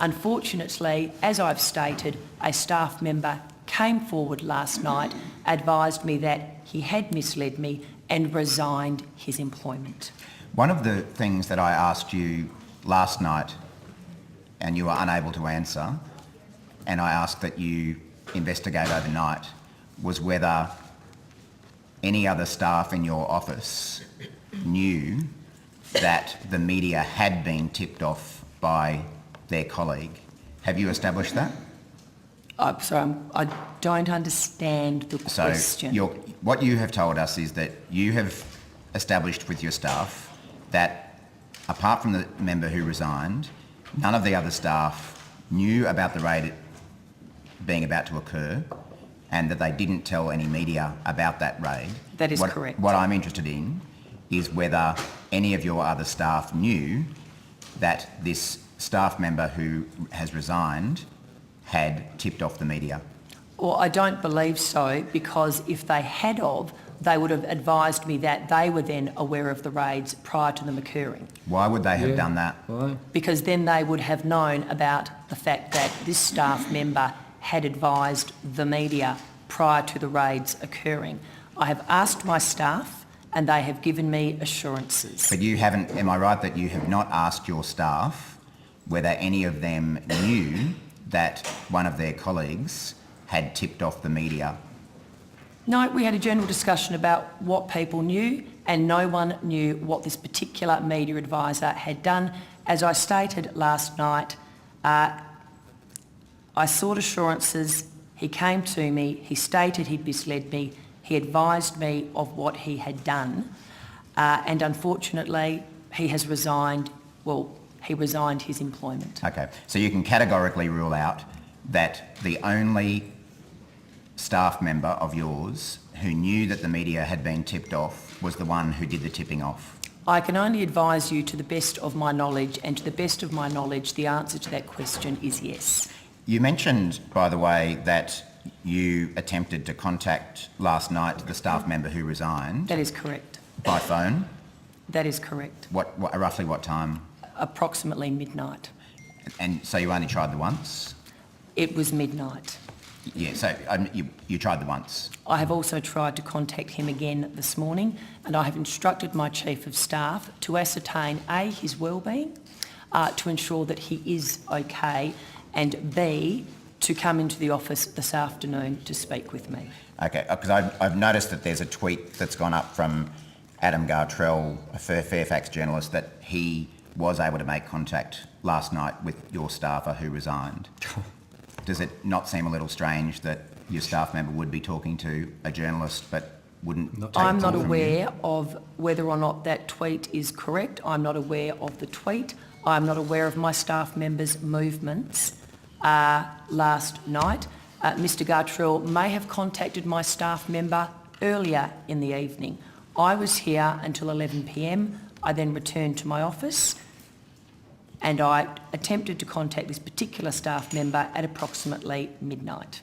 Unfortunately, as I've stated, a staff member came forward last night, advised me that he had misled me and resigned his employment. One of the things that I asked you last night and you were unable to answer, and I asked that you investigate overnight, was whether any other staff in your office knew that the media had been tipped off by their colleague. Have you established that? I'm sorry, I don't understand the question. So what you have told us is that you have established with your staff that apart from the member who resigned, none of the other staff knew about the raid being about to occur and that they didn't tell any media about that raid. That is correct. What I'm interested in is whether any of your other staff knew that this staff member who has resigned had tipped off the media. Well, I don't believe so, because if they had of, they would have advised me that they were then aware of the raids prior to them occurring. Why would they have done that? Why? Because then they would have known about the fact that this staff member had advised the media prior to the raids occurring. I have asked my staff and they have given me assurances. But you haven't, am I right that you have not asked your staff whether any of them knew that one of their colleagues had tipped off the media? No, we had a general discussion about what people knew, and no one knew what this particular media advisor had done. As I stated last night, I sought assurances. He came to me, he stated he'd misled me, he advised me of what he had done, and unfortunately he has resigned, he resigned his employment. Okay, so you can categorically rule out that the only staff member of yours who knew that the media had been tipped off was the one who did the tipping off? I can only advise you to the best of my knowledge, and to the best of my knowledge the answer to that question is yes. You mentioned, by the way, that you attempted to contact last night the staff member who resigned. That is correct. By phone? That is correct. Roughly what time? Approximately midnight. And so you only tried the once? It was midnight. Yeah, so you tried the once? I have also tried to contact him again this morning, and I have instructed my Chief of Staff to ascertain A, his wellbeing, to ensure that he is okay, and B, to come into the office this afternoon to speak with me. Okay, because I've noticed that there's a tweet that's gone up from Adam Gartrell, a Fairfax journalist, that he was able to make contact last night with your staffer who resigned. Does it not seem a little strange that your staff member would be talking to a journalist but wouldn't take a call from you? I'm not aware of whether or not that tweet is correct. I'm not aware of the tweet. I'm not aware of my staff member's movements last night. Mr Gartrell may have contacted my staff member earlier in the evening. I was here until 11 p.m. I then returned to my office and I attempted to contact this particular staff member at approximately midnight.